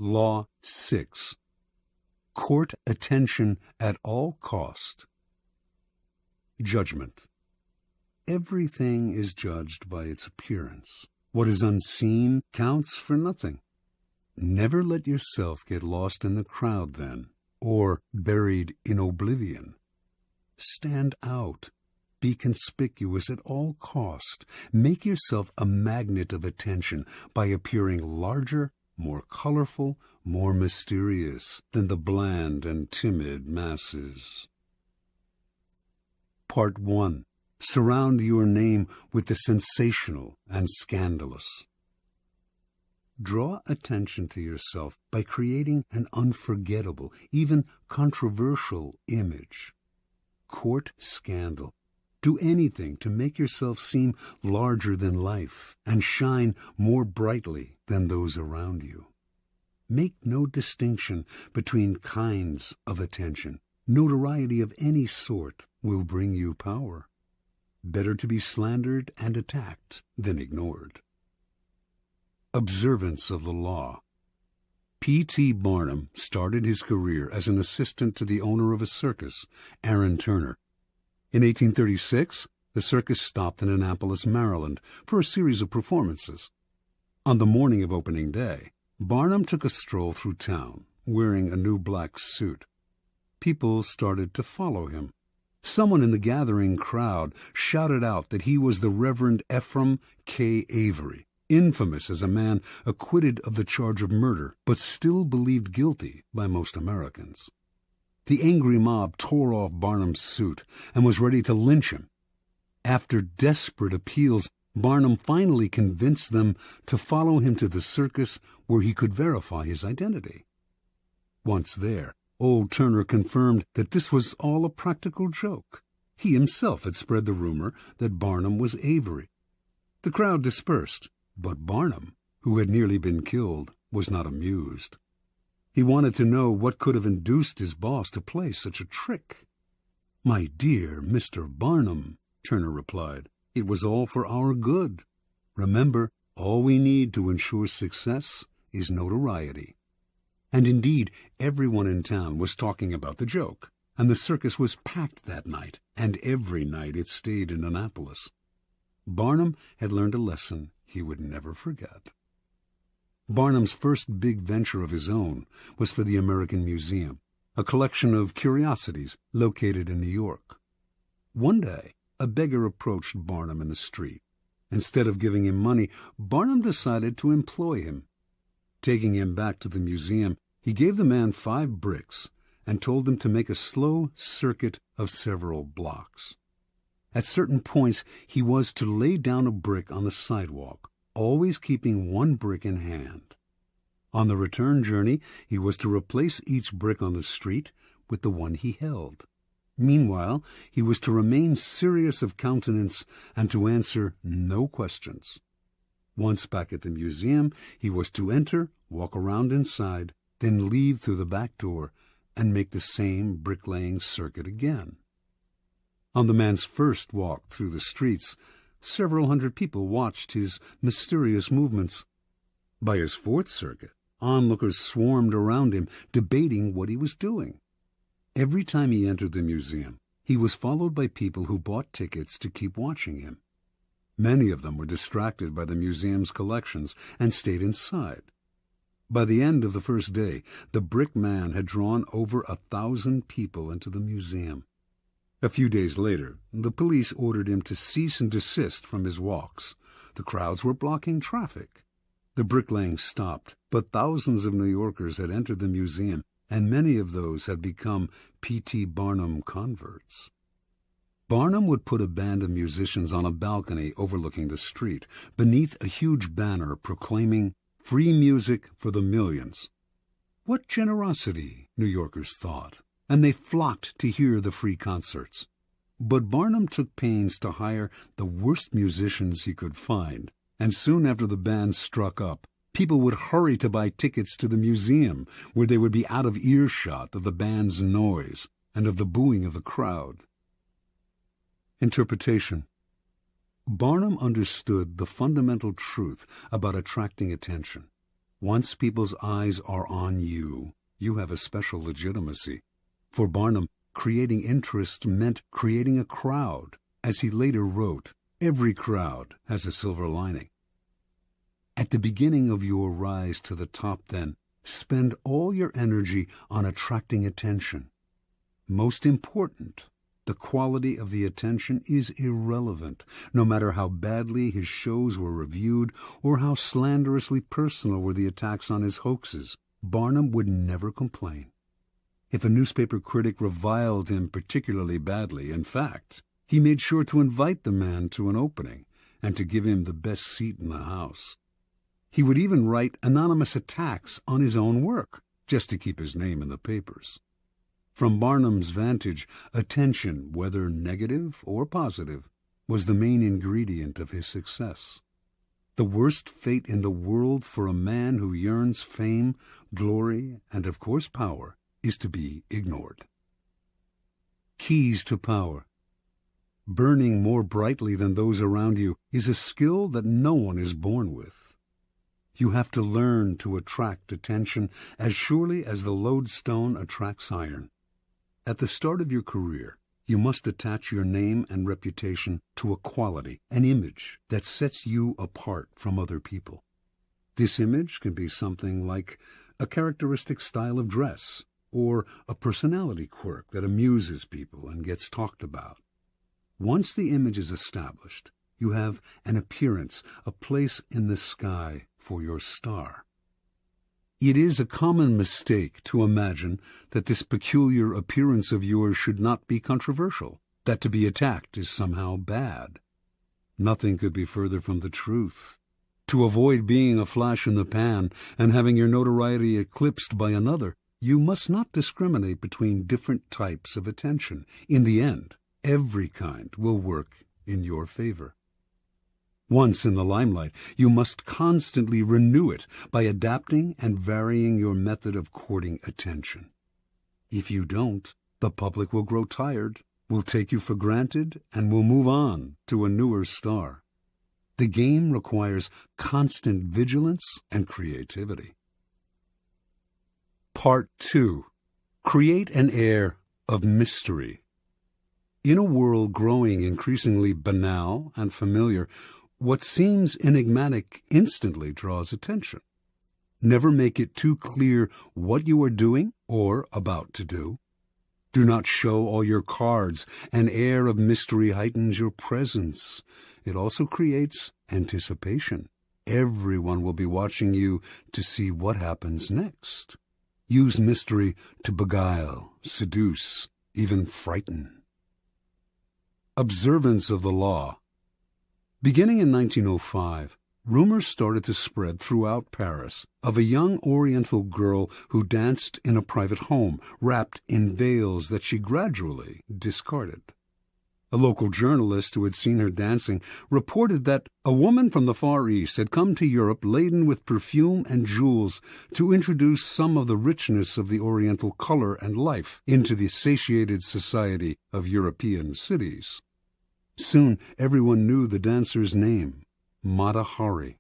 Law 6. Court attention at all cost. Judgment. Everything is judged by its appearance. What is unseen counts for nothing. Never let yourself get lost in the crowd then, or buried in oblivion. Stand out. Be conspicuous at all cost. Make yourself a magnet of attention by appearing larger, more colorful, more mysterious than the bland and timid masses. Part 1. Surround your name with the sensational and scandalous. Draw attention to yourself by creating an unforgettable, even controversial image. Court scandal. Do anything to make yourself seem larger than life and shine more brightly than those around you. Make no distinction between kinds of attention. Notoriety of any sort will bring you power. Better to be slandered and attacked than ignored. Observance of the law. P.T. Barnum started his career as an assistant to the owner of a circus, Aaron Turner. In 1836, the circus stopped in Annapolis, Maryland, for a series of performances. On the morning of opening day, Barnum took a stroll through town, wearing a new black suit. People started to follow him. Someone in the gathering crowd shouted out that he was the Reverend Ephraim K. Avery, infamous as a man acquitted of the charge of murder, but still believed guilty by most Americans. The angry mob tore off Barnum's suit and was ready to lynch him. After desperate appeals, Barnum finally convinced them to follow him to the circus where he could verify his identity. Once there, old Turner confirmed that this was all a practical joke. He himself had spread the rumor that Barnum was Avery. The crowd dispersed, but Barnum, who had nearly been killed, was not amused. He wanted to know what could have induced his boss to play such a trick. "My dear Mr. Barnum," Turner replied, "it was all for our good. Remember, all we need to ensure success is notoriety." And indeed, everyone in town was talking about the joke, and the circus was packed that night, and every night it stayed in Annapolis. Barnum had learned a lesson he would never forget. Barnum's first big venture of his own was for the American Museum, a collection of curiosities located in New York. One day, a beggar approached Barnum in the street. Instead of giving him money, Barnum decided to employ him. Taking him back to the museum, he gave the man 5 bricks and told him to make a slow circuit of several blocks. At certain points, he was to lay down a brick on the sidewalk, always keeping 1 brick in hand. On the return journey, he was to replace each brick on the street with the one he held. Meanwhile, he was to remain serious of countenance and to answer no questions. Once back at the museum, he was to enter, walk around inside, then leave through the back door and make the same bricklaying circuit again. On the man's first walk through the streets, several hundred people watched his mysterious movements. By his 4th circuit, onlookers swarmed around him, debating what he was doing. Every time he entered the museum, he was followed by people who bought tickets to keep watching him. Many of them were distracted by the museum's collections and stayed inside. By the end of the first day, the brick man had drawn over 1,000 people into the museum. A few days later, the police ordered him to cease and desist from his walks. The crowds were blocking traffic. The bricklaying stopped, but thousands of New Yorkers had entered the museum, and many of those had become P.T. Barnum converts. Barnum would put a band of musicians on a balcony overlooking the street, beneath a huge banner proclaiming, "Free music for the millions." What generosity, New Yorkers thought, and they flocked to hear the free concerts. But Barnum took pains to hire the worst musicians he could find, and soon after the band struck up, people would hurry to buy tickets to the museum, where they would be out of earshot of the band's noise and of the booing of the crowd. Interpretation. Barnum understood the fundamental truth about attracting attention. Once people's eyes are on you, you have a special legitimacy. For Barnum, creating interest meant creating a crowd. As he later wrote, every crowd has a silver lining. At the beginning of your rise to the top, then, spend all your energy on attracting attention. Most important, the quality of the attention is irrelevant, no matter how badly his shows were reviewed or how slanderously personal were the attacks on his hoaxes. Barnum would never complain. If a newspaper critic reviled him particularly badly, in fact, he made sure to invite the man to an opening and to give him the best seat in the house. He would even write anonymous attacks on his own work, just to keep his name in the papers. From Barnum's vantage, attention, whether negative or positive, was the main ingredient of his success. The worst fate in the world for a man who yearns fame, glory, and of course power, is to be ignored. Keys to power. Burning more brightly than those around you is a skill that no one is born with. You have to learn to attract attention as surely as the lodestone attracts iron. At the start of your career, you must attach your name and reputation to a quality, an image that sets you apart from other people. This image can be something like a characteristic style of dress or a personality quirk that amuses people and gets talked about. Once the image is established, you have an appearance, a place in the sky for your star. It is a common mistake to imagine that this peculiar appearance of yours should not be controversial, that to be attacked is somehow bad. Nothing could be further from the truth. To avoid being a flash in the pan and having your notoriety eclipsed by another, you must not discriminate between different types of attention. In the end, every kind will work in your favor. Once in the limelight, you must constantly renew it by adapting and varying your method of courting attention. If you don't, the public will grow tired, will take you for granted, and will move on to a newer star. The game requires constant vigilance and creativity. Part 2. Create an air of mystery. In a world growing increasingly banal and familiar, what seems enigmatic instantly draws attention. Never make it too clear what you are doing or about to do. Do not show all your cards. An air of mystery heightens your presence. It also creates anticipation. Everyone will be watching you to see what happens next. Use mystery to beguile, seduce, even frighten. Observance of the law. Beginning in 1905, rumors started to spread throughout Paris of a young Oriental girl who danced in a private home, wrapped in veils that she gradually discarded. A local journalist who had seen her dancing reported that a woman from the Far East had come to Europe laden with perfume and jewels to introduce some of the richness of the Oriental color and life into the satiated society of European cities. Soon everyone knew the dancer's name, Mata Hari.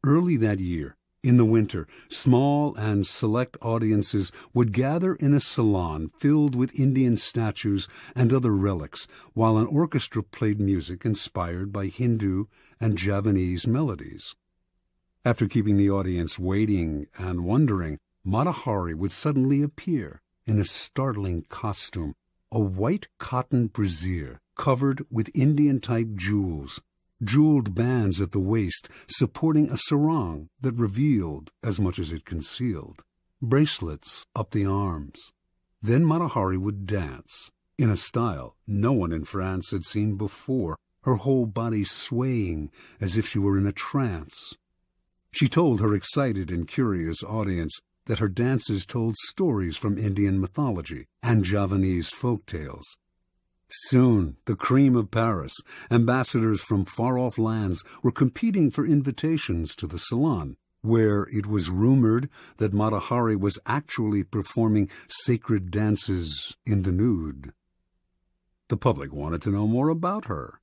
Early that year, in the winter, small and select audiences would gather in a salon filled with Indian statues and other relics, while an orchestra played music inspired by Hindu and Javanese melodies. After keeping the audience waiting and wondering, Mata Hari would suddenly appear in a startling costume, a white cotton brassiere covered with Indian-type jewels, jeweled bands at the waist supporting a sarong that revealed as much as it concealed, bracelets up the arms. Then Mata Hari would dance, in a style no one in France had seen before, her whole body swaying as if she were in a trance. She told her excited and curious audience that her dances told stories from Indian mythology and Javanese folk tales. Soon, the cream of Paris, ambassadors from far-off lands, were competing for invitations to the salon, where it was rumored that Mata Hari was actually performing sacred dances in the nude. The public wanted to know more about her.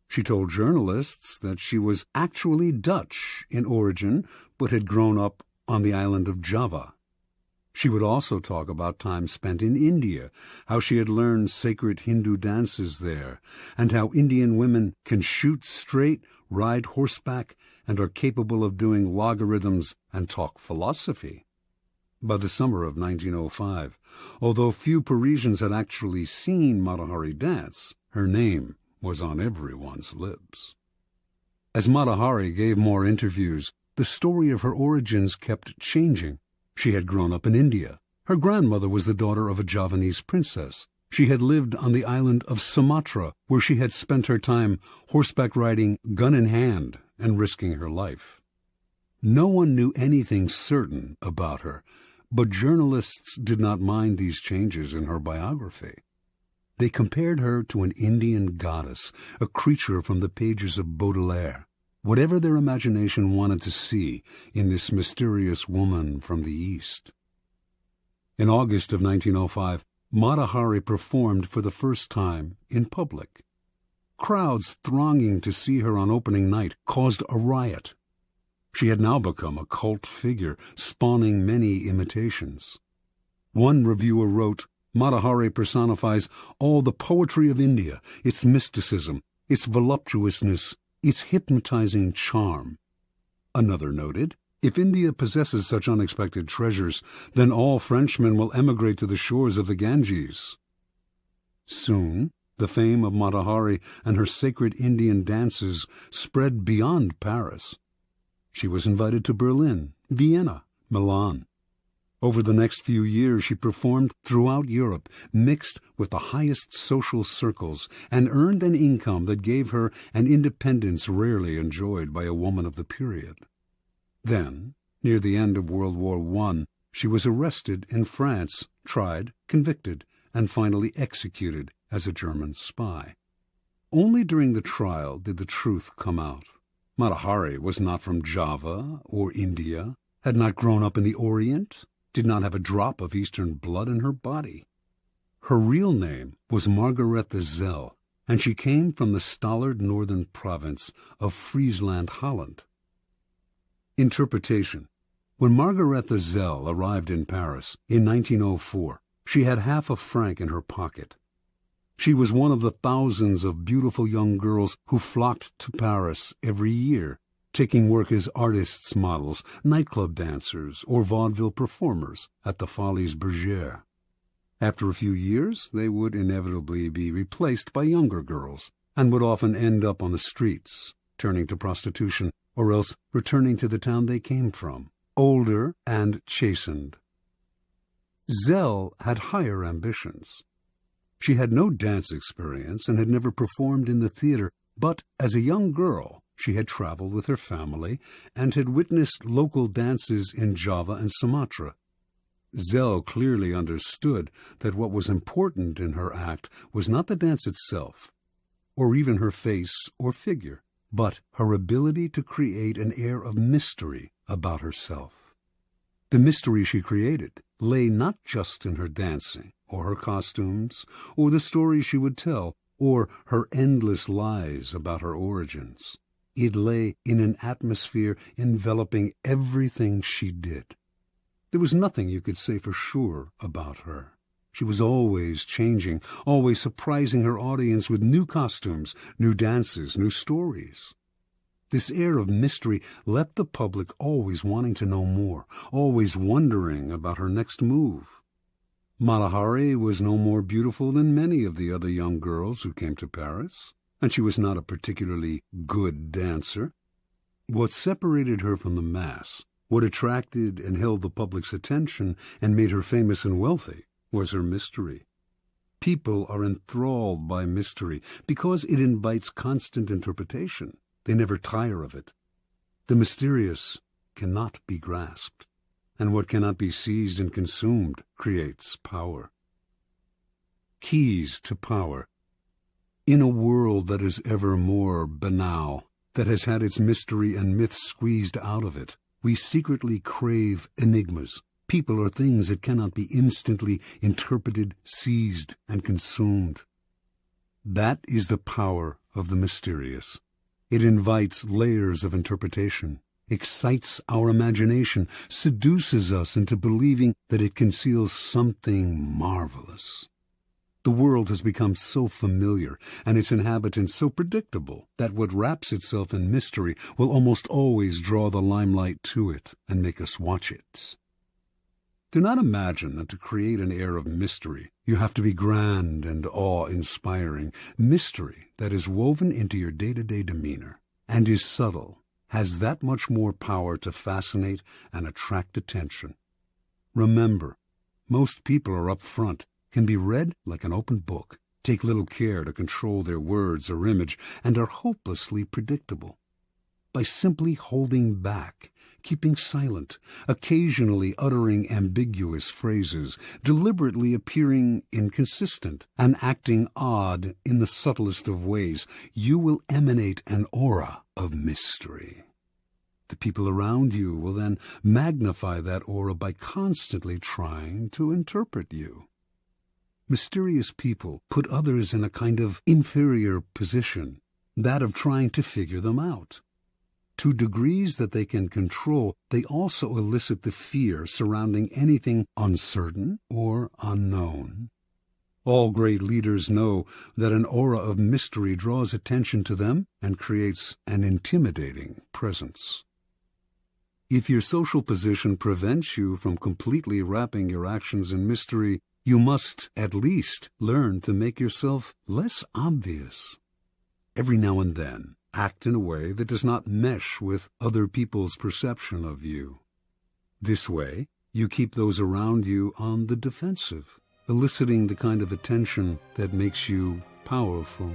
She told journalists that she was actually Dutch in origin, but had grown up on the island of Java. She would also talk about time spent in India, how she had learned sacred Hindu dances there, and how Indian women can shoot straight, ride horseback, and are capable of doing logarithms and talk philosophy. By the summer of 1905, although few Parisians had actually seen Mata Hari dance, her name was on everyone's lips. As Mata Hari gave more interviews, the story of her origins kept changing. She had grown up in India. Her grandmother was the daughter of a Javanese princess. She had lived on the island of Sumatra, where she had spent her time horseback riding, gun in hand, and risking her life. No one knew anything certain about her, but journalists did not mind these changes in her biography. They compared her to an Indian goddess, a creature from the pages of Baudelaire. Whatever their imagination wanted to see in this mysterious woman from the East. In August of 1905, Mata Hari performed for the first time in public. Crowds thronging to see her on opening night caused a riot. She had now become a cult figure, spawning many imitations. One reviewer wrote, "Mata Hari personifies all the poetry of India, its mysticism, its voluptuousness, its hypnotizing charm." Another noted, "If India possesses such unexpected treasures, then all Frenchmen will emigrate to the shores of the Ganges." Soon, the fame of Mata Hari and her sacred Indian dances spread beyond Paris. She was invited to Berlin, Vienna, Milan. Over the next few years she performed throughout Europe, mixed with the highest social circles, and earned an income that gave her an independence rarely enjoyed by a woman of the period. Then, near the end of World War I, she was arrested in France, tried, convicted, and finally executed as a German spy. Only during the trial did the truth come out. Mata Hari was not from Java or India, had not grown up in the Orient, did not have a drop of Eastern blood in her body. Her real name was Margarethe Zell, and she came from the stolid northern province of Friesland, Holland. Interpretation. When Margarethe Zell arrived in Paris in 1904, she had half a franc in her pocket. She was one of the thousands of beautiful young girls who flocked to Paris every year, taking work as artists' models, nightclub dancers, or vaudeville performers at the Folies Bergère. After a few years, they would inevitably be replaced by younger girls, and would often end up on the streets, turning to prostitution, or else returning to the town they came from, older and chastened. Zell had higher ambitions. She had no dance experience and had never performed in the theater, but as a young girl, she had traveled with her family and had witnessed local dances in Java and Sumatra. Zell clearly understood that what was important in her act was not the dance itself, or even her face or figure, but her ability to create an air of mystery about herself. The mystery she created lay not just in her dancing, or her costumes, or the stories she would tell, or her endless lies about her origins. It lay in an atmosphere enveloping everything she did. There was nothing you could say for sure about her. She was always changing, always surprising her audience with new costumes, new dances, new stories. This air of mystery left the public always wanting to know more, always wondering about her next move. Mata Hari was no more beautiful than many of the other young girls who came to Paris, and she was not a particularly good dancer. What separated her from the mass, what attracted and held the public's attention and made her famous and wealthy, was her mystery. People are enthralled by mystery because it invites constant interpretation. They never tire of it. The mysterious cannot be grasped, and what cannot be seized and consumed creates power. Keys to power. In a world that is ever more banal, that has had its mystery and myth squeezed out of it, we secretly crave enigmas, people or things that cannot be instantly interpreted, seized, and consumed. That is the power of the mysterious. It invites layers of interpretation. excites our imagination, seduces us into believing that it conceals something marvelous. The world has become so familiar and its inhabitants so predictable that what wraps itself in mystery will almost always draw the limelight to it and make us watch it. Do not imagine that to create an air of mystery, you have to be grand and awe-inspiring. Mystery that is woven into your day-to-day demeanor and is subtle has that much more power to fascinate and attract attention. Remember, most people are up front, can be read like an open book, take little care to control their words or image, and are hopelessly predictable. By simply holding back, keeping silent, occasionally uttering ambiguous phrases, deliberately appearing inconsistent, and acting odd in the subtlest of ways, you will emanate an aura of mystery. The people around you will then magnify that aura by constantly trying to interpret you. Mysterious people put others in a kind of inferior position, that of trying to figure them out. To degrees that they can control, they also elicit the fear surrounding anything uncertain or unknown. All great leaders know that an aura of mystery draws attention to them and creates an intimidating presence. If your social position prevents you from completely wrapping your actions in mystery, you must at least learn to make yourself less obvious. Every now and then, act in a way that does not mesh with other people's perception of you. This way, you keep those around you on the defensive, eliciting the kind of attention that makes you powerful.